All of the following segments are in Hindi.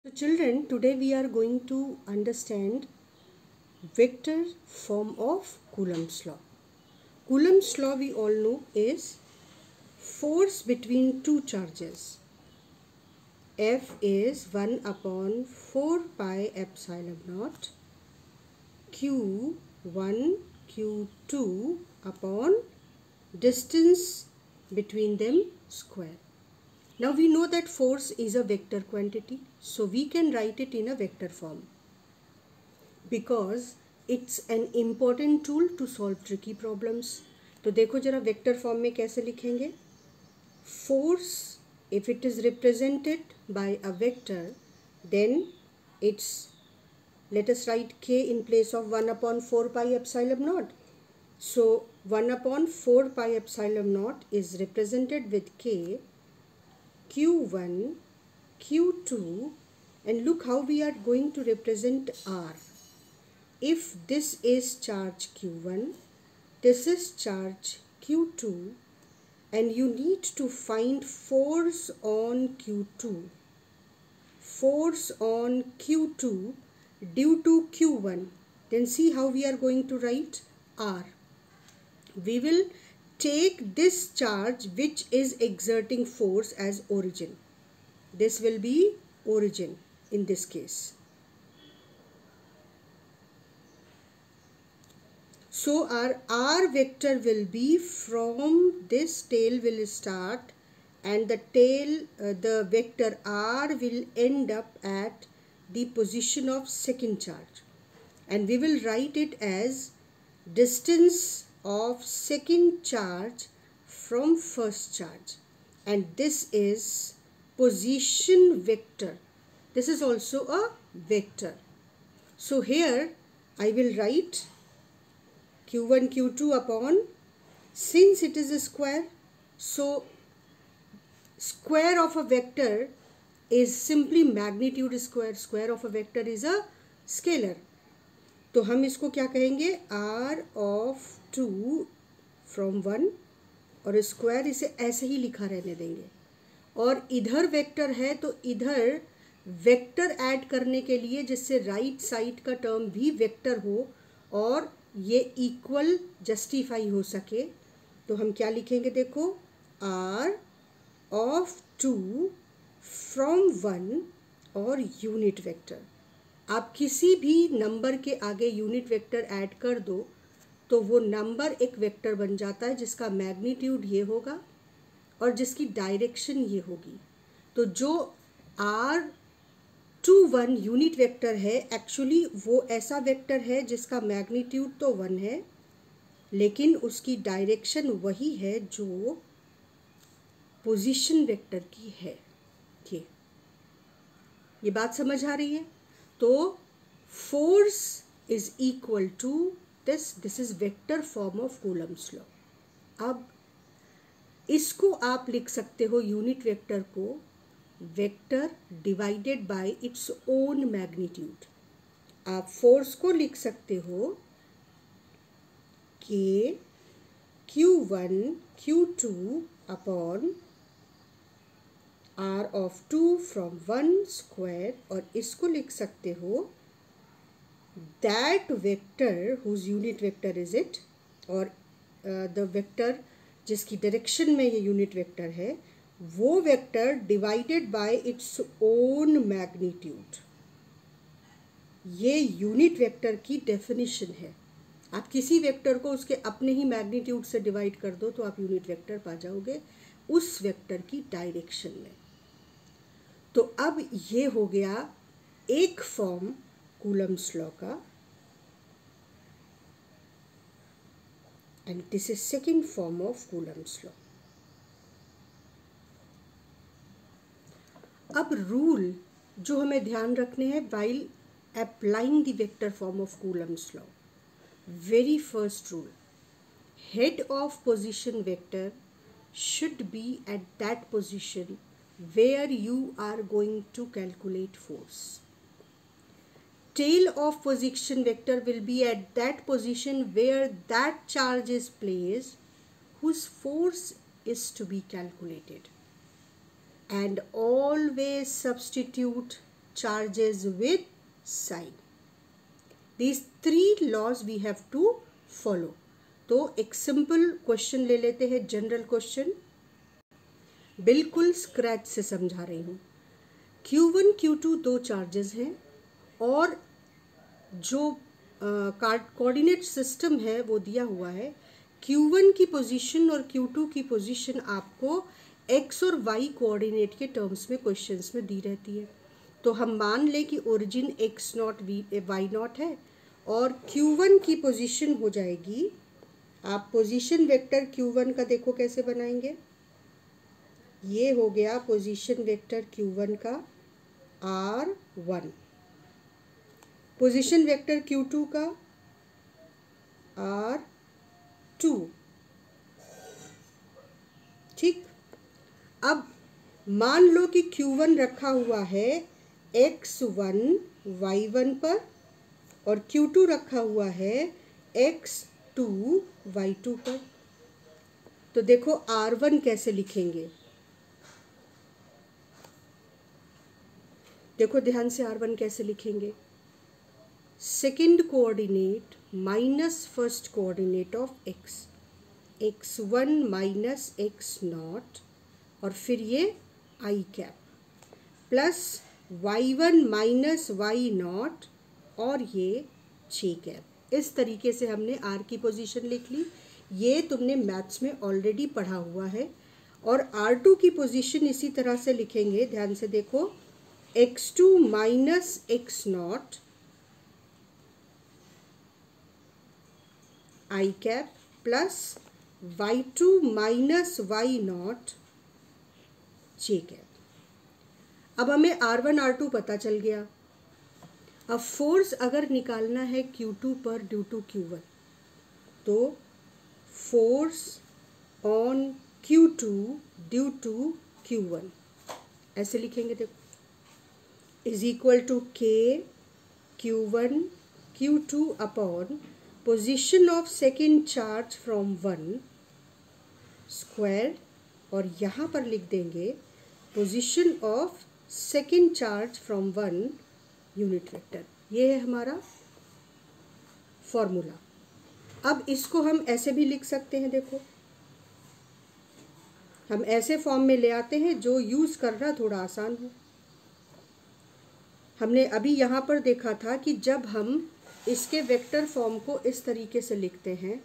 So children, today we are going to understand vector form of Coulomb's law. Coulomb's law we all know is force between two charges. F is 1 upon 4 pi epsilon naught Q1 Q2 upon distance between them square. Now we know that force is a vector quantity, so we can write it in a vector form because it's an important tool to solve tricky problems. तो देखो जरा वेक्टर फॉर्म में कैसे लिखेंगे. Force, if it is represented by a vector, then it's, let us write k in place of 1 upon 4 pi epsilon naught. So 1 upon 4 pi epsilon naught is represented with k, Q1, Q2, and look how we are going to represent R. If this is charge Q1, this is charge Q2, and you need to find force on Q2. Force on Q2 due to Q1. Then see how we are going to write R. We will take this charge which is exerting force as origin. This will be origin in this case. So our R vector will be from this tail will start, and the tail, the vector R will end up at the position of second charge, and we will write it as distance of second charge from first charge, and this is position vector. This is also a vector. So here I will write Q1 Q2 upon, since it is a square, so square of a vector is simply magnitude square. Square of a vector is a scalar. तो हम इसको क्या कहेंगे, R of 2 from 1, और स्क्वायर इसे ऐसे ही लिखा रहने देंगे. और इधर वेक्टर है तो इधर वेक्टर ऐड करने के लिए जिससे राइट साइड का टर्म भी वेक्टर हो और ये इक्वल जस्टिफाई हो सके, तो हम क्या लिखेंगे, देखो, R of 2 from 1 और यूनिट वेक्टर. आप किसी भी नंबर के आगे यूनिट वेक्टर ऐड कर दो तो वो नंबर एक वेक्टर बन जाता है जिसका मैग्नीट्यूड ये होगा और जिसकी डायरेक्शन ये होगी. तो जो R21 यूनिट वेक्टर है, एक्चुअली वो ऐसा वेक्टर है जिसका मैग्नीट्यूड तो 1 है, लेकिन उसकी डायरेक्शन वही है जो पोजीशन वेक्टर की है. ये बात समझ आ रही है. तो force is equal to this is vector form of Coulomb's law. अब इसको आप लिख सकते हो, यूनिट वेक्टर को, vector divided by its own magnitude. आप फोर्स को लिख सकते हो कि Q1 Q2 upon R of 2 from 1 square, और इसको लिख सकते हो that vector whose unit vector is it, और the vector जिसकी डायरेक्शन में ये यूनिट वेक्टर है, वो vector divided by its own magnitude. ये यूनिट वेक्टर की डेफिनेशन है. आप किसी वेक्टर को उसके अपने ही मैग्नीट्यूड से डिवाइड कर दो तो आप यूनिट वेक्टर पा जाओगे उस वेक्टर की डायरेक्शन में. तो अब ये हो गया एक फॉर्म कूलम्स लॉ का, and this is second form of Coulomb's law. अब रूल जो हमें ध्यान रखने हैं while applying the vector form of Coulomb's law. Very first rule, head of position vector should be at that position where you are going to calculate force. Tail of position vector will be at that position where that charge is placed whose force is to be calculated. And always substitute charges with sign. These three laws we have to follow. तो एक सिंपल क्वेश्चन ले लेते हैं, जनरल क्वेश्चन, बिल्कुल स्क्रैच से समझा रही हूँ। Q1 Q2 दो चार्जेस हैं और जो कोऑर्डिनेट सिस्टम है वो दिया हुआ है। Q1 की पोजीशन और Q2 की पोजीशन आपको x और y कोऑर्डिनेट के टर्म्स में क्वेश्चंस में दी रहती है। तो हम मान लें कि ओरिजिन x0 y0 है और Q1 की पोजीशन हो जाएगी, आप पोजीशन वेक्टर Q1 का देखो कैसे बनाएंगे। ये हो गया पोजीशन वेक्टर Q1 का R1, पोजीशन वेक्टर Q2 का R2। ठीक, अब मान लो कि Q1 रखा हुआ है x1 y1 पर और Q2 रखा हुआ है x2 y2 पर। तो देखो R1 कैसे लिखेंगे, देखो ध्यान से R1 कैसे लिखेंगे। Second coordinate minus first coordinate of x, x1 minus x0 और फिर ये i cap plus y1 minus y0 और ये j कैप। इस तरीके से हमने r की पोजीशन लिख ली। ये तुमने मैथ्स में ऑलरेडी पढ़ा हुआ है। और r2 की पोजीशन इसी तरह से लिखेंगे, ध्यान से देखो, x2 minus x0 i cap plus y2 minus y0 j cap. अब हमें r1 r2 पता चल गया। अब फोर्स अगर निकालना है Q2 पर ड्यू टू Q1, तो force on Q2 due to Q1 ऐसे लिखेंगे, देखो, is equal to K Q1 Q2 upon position of second charge from 1 square, और यहाँ पर लिख देंगे position of second charge from 1 unit vector. ये है हमारा फॉर्मूला। अब इसको हम ऐसे भी लिख सकते हैं, देखो हम ऐसे फॉर्म में ले आते हैं जो यूज़ करना थोड़ा आसान हो। हमने अभी यहाँ पर देखा था कि जब हम इसके वेक्टर फॉर्म को इस तरीके से लिखते हैं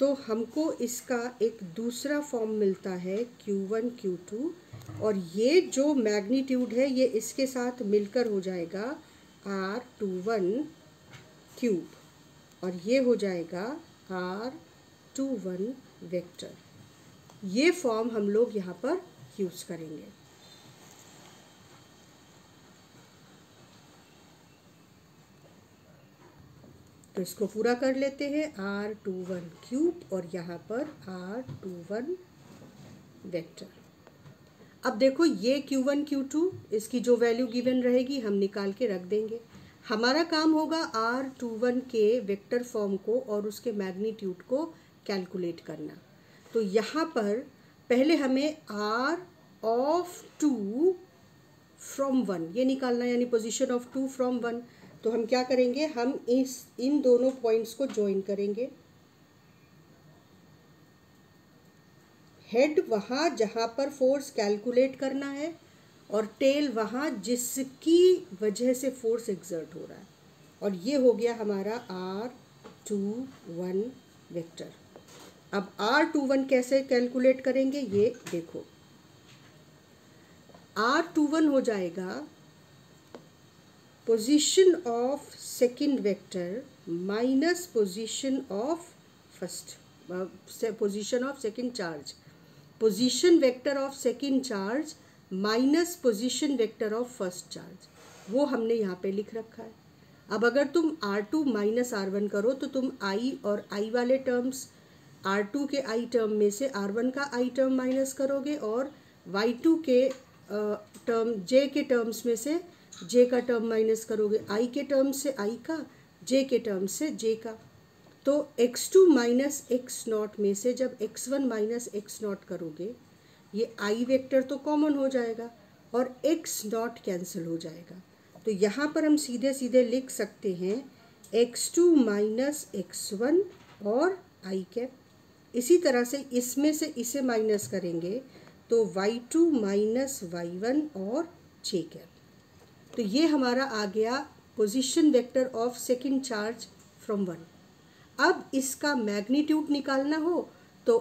तो हमको इसका एक दूसरा फॉर्म मिलता है Q1 Q2, और ये जो मैग्नीट्यूड है ये इसके साथ मिलकर हो जाएगा R21 क्यूब, और ये हो जाएगा R21 वेक्टर। ये फॉर्म हम लोग यहाँ पर यूज़ करेंगे। तो इसको पूरा कर लेते हैं, R21 क्यूब और यहाँ पर R21 वेक्टर। अब देखो ये Q1 Q2 इसकी जो वैल्यू गिवन रहेगी हम निकाल के रख देंगे। हमारा काम होगा R21 के वेक्टर फॉर्म को और उसके मैग्नीट्यूड को कैलकुलेट करना। तो यहाँ पर पहले हमें R ऑफ 2 फ्रॉम 1 ये निकालना, यानी पोजीशन ऑफ 2 फ्रॉम 1। तो हम क्या करेंगे, हम इन दोनों पॉइंट्स को ज्वाइन करेंगे। हेड वहाँ जहाँ पर फोर्स कैलकुलेट करना है और टेल वहाँ जिसकी वजह से फोर्स एक्सर्ट हो रहा है, और ये हो गया हमारा R21 वेक्टर। अब R21 कैसे कैलकुलेट करेंगे ये देखो, R21 हो जाएगा position of second vector minus position of first, position of second charge, position vector of second charge minus position vector of first charge, वो हमने यहाँ पे लिख रखा है। अब अगर तुम R2 माइनस R1 करो तो तुम I और I वाले टर्म्स, R2 के I टर्म में से R1 का I टर्म माइनस करोगे और Y2 के टर्म J के टर्म्स में से J का टर्म माइनस करोगे, I के टर्म से I का, J के टर्म से J का। तो x2 माइनस x0 में से जब x1 माइनस x0 करोगे, ये I वेक्टर तो कॉमन हो जाएगा और x0 कैंसिल हो जाएगा। तो यहाँ पर हम सीधे सीधे लिख सकते हैं x2 माइनस x1 और आई कैप। इसी तरह से इसमें से इसे माइनस करेंगे तो y2 माइनस y1 और जे कैप। तो ये हमारा आ गया position vector of second charge from 1। अब इसका मैग्नीट्यूड निकालना हो तो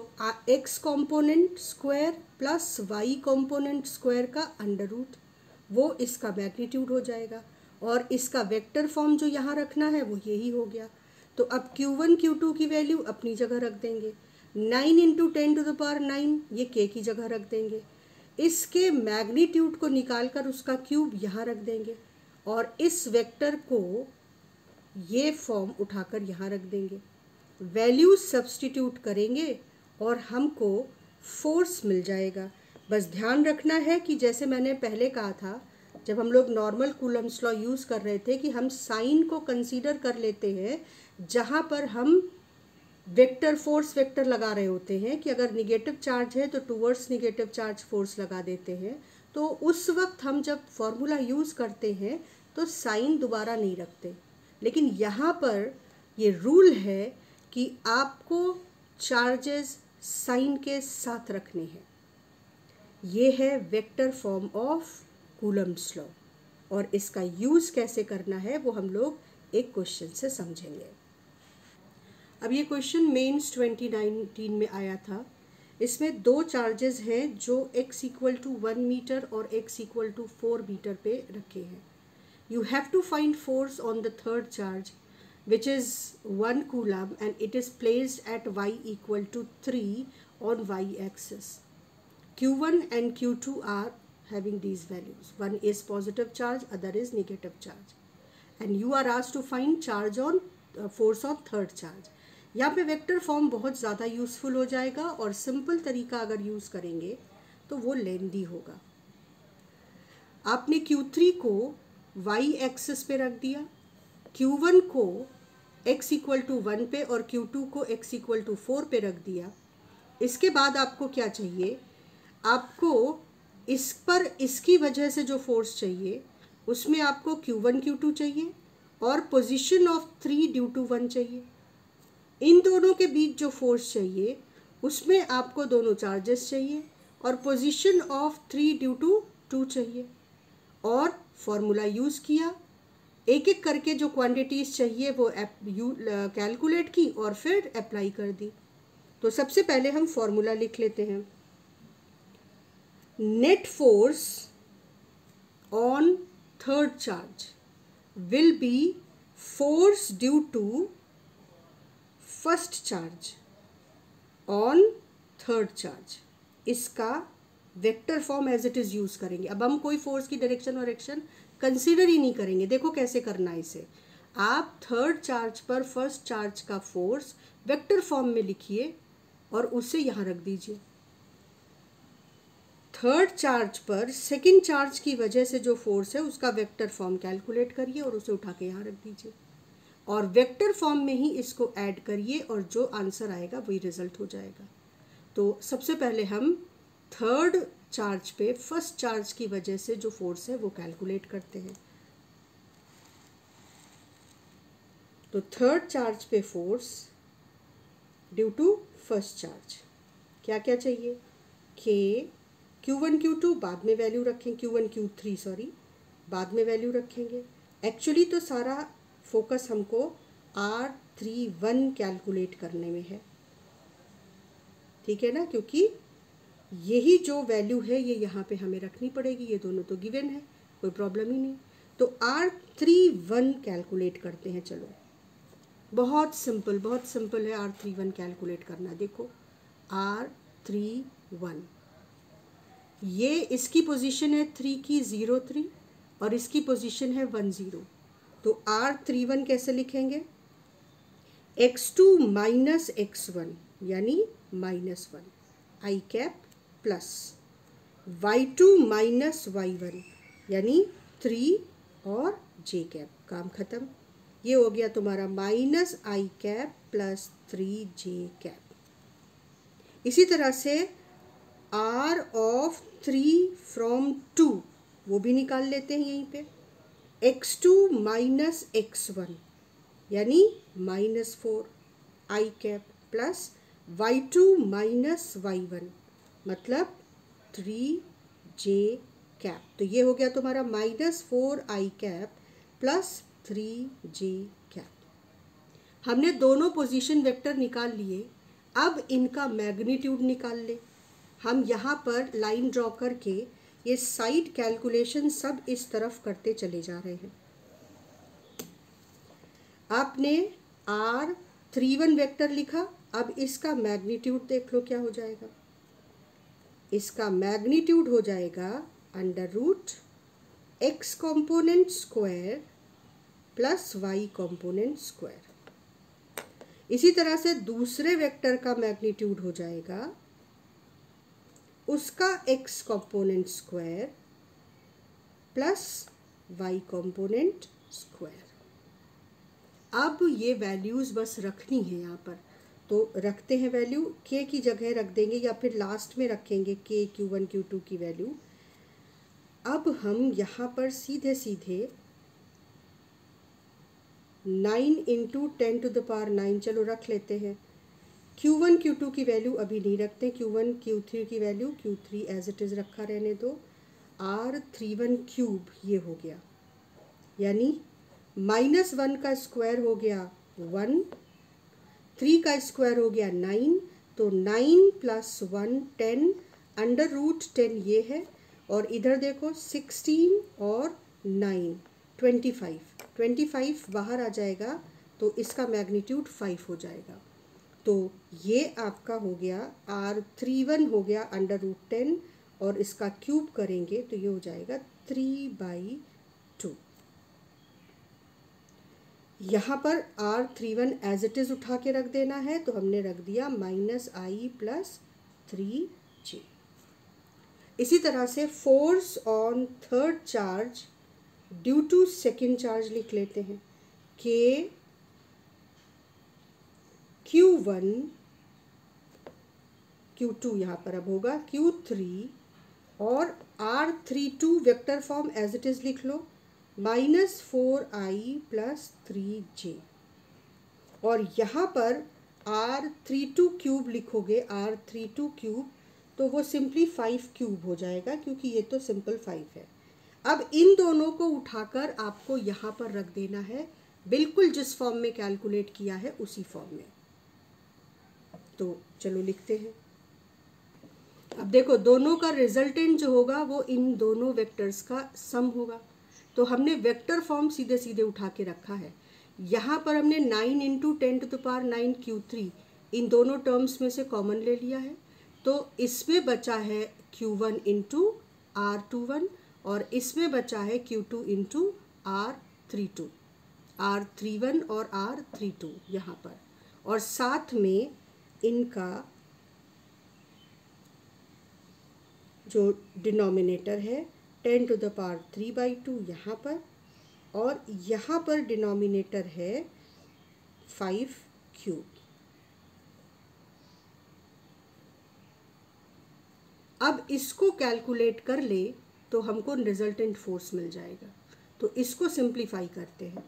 x component square plus y component square का अंडर रूट, वो इसका मैग्नीट्यूड हो जाएगा। और इसका वेक्टर फॉर्म जो यहाँ रखना है वो यही हो गया। तो अब Q1 Q2 की वैल्यू अपनी जगह रख देंगे। 9 इंटू 10⁹ ये k की जगह रख देंगे। इसके मैग्नीट्यूड को निकाल कर उसका क्यूब यहाँ रख देंगे और इस वेक्टर को ये फॉर्म उठाकर यहाँ रख देंगे। वैल्यू सब्स्टिट्यूट करेंगे और हमको फोर्स मिल जाएगा। बस ध्यान रखना है कि जैसे मैंने पहले कहा था, जब हम लोग नॉर्मल कूलम्स लॉ यूज़ कर रहे थे, कि हम साइन को कंसीडर कर लेते हैं जहाँ पर हम वेक्टर फोर्स वेक्टर लगा रहे होते हैं, कि अगर निगेटिव चार्ज है तो टूवर्ड्स निगेटिव चार्ज फोर्स लगा देते हैं। तो उस वक्त हम जब फॉर्मूला यूज़ करते हैं तो साइन दोबारा नहीं रखते। लेकिन यहाँ पर ये रूल है कि आपको चार्जेस साइन के साथ रखने हैं। ये है vector form of Coulomb's law, और इसका यूज़ कैसे करना है वो हम लोग एक क्वेश्चन से समझेंगे। अब ये क्वेश्चन मेंस 2019 में आया था। इसमें दो चार्जेस हैं जो x = 1 मीटर और x = 4 मीटर पे रखे हैं। You have to find force on the third charge, which is 1 coulomb, and it is placed at y = 3 on y-axis. Q1 and Q2 are having these values. One is positive charge, other is negative charge. And you are asked to find charge on force on third charge. यहाँ पे वेक्टर फॉर्म बहुत ज़्यादा यूज़फुल हो जाएगा, और सिंपल तरीका अगर यूज़ करेंगे तो वो लेंदी होगा। आपने Q3 को y एक्सिस पे रख दिया, Q1 को x = 1 पे और Q2 को x = 4 पे रख दिया। इसके बाद आपको क्या चाहिए? आपको इस पर इसकी वजह से जो फोर्स चाहिए उसमें आपको Q1 Q2 चाहिए और पोजीशन ऑफ 3 ड्यू टू 1 चाहिए। इन दोनों के बीच जो फोर्स चाहिए उसमें आपको दोनों चार्जेस चाहिए और पोजीशन ऑफ 3 ड्यू टू 2 चाहिए। और फॉर्मूला यूज़ किया, एक एक करके जो क्वांटिटीज़ चाहिए वो कैलकुलेट की और फिर अप्लाई कर दी। तो सबसे पहले हम फॉर्मूला लिख लेते हैं। Net force on third charge will be force due to first charge on third charge. इसका vector form as it is use करेंगे। अब हम कोई फोर्स की डायरेक्शन और एक्शन कंसीडर ही नहीं करेंगे। देखो कैसे करना है इसे। आप थर्ड चार्ज पर फर्स्ट चार्ज का फोर्स वेक्टर फॉर्म में लिखिए और उसे यहाँ रख दीजिए। थर्ड चार्ज पर सेकंड चार्ज की वजह से जो फोर्स है उसका वेक्टर फॉर्म कैलकुलेट करिए और उसे उठा के यहाँ रख दीजिए, और वेक्टर फॉर्म में ही इसको ऐड करिए और जो आंसर आएगा वही रिजल्ट हो जाएगा। तो सबसे पहले हम थर्ड चार्ज पे फर्स्ट चार्ज की वजह से जो फोर्स है वो कैलकुलेट करते हैं। तो थर्ड चार्ज पे force due to first charge क्या क्या चाहिए? Q1 Q2 बाद में वैल्यू रखें, Q1 Q3 सॉरी बाद में वैल्यू रखेंगे। एक्चुअली तो सारा फोकस हमको R31 कैलकुलेट करने में है, ठीक है ना, क्योंकि यही जो वैल्यू है ये यहाँ पे हमें रखनी पड़ेगी। ये दोनों तो गिवन है, कोई प्रॉब्लम ही नहीं। तो R31 कैलकुलेट करते हैं। चलो बहुत सिंपल है R31 कैलकुलेट करना। देखो R31 ये इसकी पोजीशन है 3 की 0 3 और इसकी पोजीशन है 1 0। तो R31 कैसे लिखेंगे? x2 माइनस x1 यानी -1 आई cap plus y2 minus y1 यानी 3 और j कैप। काम खत्म। ये हो गया तुम्हारा माइनस आई कैप प्लस 3j कैप। इसी तरह से r ऑफ 3 फ्रॉम 2 वो भी निकाल लेते हैं यहीं पे। x2 माइनस x1 यानी -4i plus y2 minus y1 मतलब 3j। तो ये हो गया तुम्हारा -4i प्लस 3j। हमने दोनों पोजीशन वेक्टर निकाल लिए। अब इनका मैग्नीट्यूड निकाल ले। हम यहाँ पर लाइन ड्रॉ करके ये साइड कैलकुलेशन सब इस तरफ करते चले जा रहे हैं। आपने R31 वेक्टर लिखा, अब इसका मैग्नीट्यूड देख लो क्या हो जाएगा। इसका मैग्नीट्यूड हो जाएगा √x component square plus y component square. इसी तरह से दूसरे वेक्टर का मैग्नीट्यूड हो जाएगा उसका x component square plus y component square. अब ये वैल्यूज़ बस रखनी है यहाँ पर, तो रखते हैं वैल्यू। k की जगह रख देंगे या फिर लास्ट में रखेंगे k q1 q2 की वैल्यू। अब हम यहाँ पर सीधे सीधे 9 × 10⁹ चलो रख लेते हैं। q1 q2 की वैल्यू अभी नहीं रखते, q1 q3 की value q3 as it is रखा रहने दो। R31 क्यूब ये हो गया, यानी -1 का स्क्वायर हो गया 1, 3 का स्क्वायर हो गया 9, तो 9 + 1 10, √10 ये है, और इधर देखो 16 और 9 25 बाहर आ जाएगा, तो इसका मैग्नीट्यूड 5 हो जाएगा। तो ये आपका हो गया R31 हो गया √10, और इसका क्यूब करेंगे तो ये हो जाएगा 3/2। यहाँ पर R31 एज इट इज़ उठा के रख देना है, तो हमने रख दिया -i प्लस 3j। इसी तरह से force on third charge due to second charge लिख लेते हैं। K Q1 Q2 यहाँ पर अब होगा Q3, और R32 vector form as it is लिख लो -4i प्लस 3j, और यहाँ पर R32 क्यूब लिखोगे, R32 क्यूब तो वो सिंपली 5 क्यूब हो जाएगा, क्योंकि ये तो सिंपल 5 है। अब इन दोनों को उठाकर आपको यहाँ पर रख देना है, बिल्कुल जिस फॉर्म में कैलकुलेट किया है उसी फॉर्म में। तो चलो लिखते हैं। अब देखो दोनों का रिजल्टेंट जो होगा वो इन दोनों वेक्टर्स का सम होगा। तो हमने वेक्टर फॉर्म सीधे सीधे उठा के रखा है। यहाँ पर हमने 9 × 10⁹ Q3 इन दोनों टर्म्स में से कॉमन ले लिया है, तो इसमें बचा है Q1 × R21, और इसमें बचा है Q2 × R32, R31 और R32 यहाँ पर, और साथ में इनका जो डिनोमिनेटर है 10⁻³ यहाँ पर, और यहाँ पर डिनोमिनेटर है 5 क्यूब। अब इसको कैलकुलेट कर ले तो हमको रिजल्टेंट फोर्स मिल जाएगा। तो इसको सिंप्लीफाई करते हैं।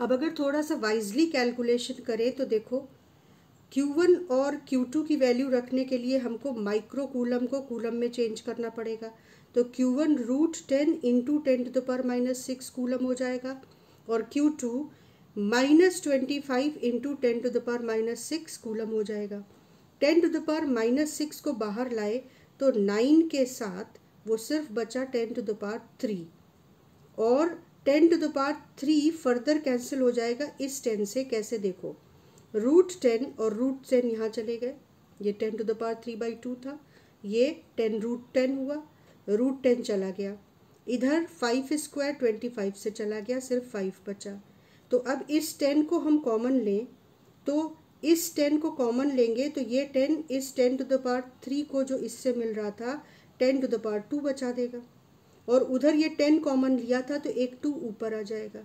अब अगर थोड़ा सा वाइजली कैलकुलेशन करें तो देखो Q1 और Q2 की वैल्यू रखने के लिए हमको माइक्रो कूलम को कूलम में चेंज करना पड़ेगा। तो Q1 √10 × 10⁻⁶ कूलम हो जाएगा, और Q2 -25 × 10⁻⁶ कूलम हो जाएगा। 10⁻⁶ को बाहर लाए तो 9 के साथ वो सिर्फ बचा 10⁻³ और 10⁻³ फर्दर कैंसिल हो जाएगा इस 10 से। कैसे देखो, √10 और √10 यहाँ चले गए, ये 10⁻³ था, ये 10√10 हुआ, √10 चला गया, इधर 5 स्क्वायर 25 से चला गया, सिर्फ 5 बचा। तो अब इस 10 को हम कॉमन लें, तो इस 10 को कॉमन लेंगे तो ये 10 इस 10⁻³ को जो इससे मिल रहा था 10⁻² बचा देगा, और उधर ये 10 कॉमन लिया था तो एक 2 ऊपर आ जाएगा,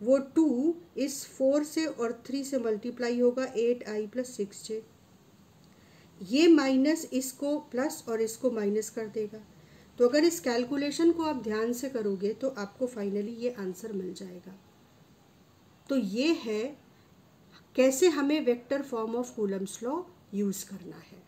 वो 2 इस 4 से और 3 से मल्टीप्लाई होगा 8i प्लस 6j। ये माइनस इसको प्लस और इसको माइनस कर देगा, तो अगर इस कैलकुलेशन को आप ध्यान से करोगे तो आपको फाइनली ये आंसर मिल जाएगा। तो ये है कैसे हमें vector form of Coulomb's law use करना है।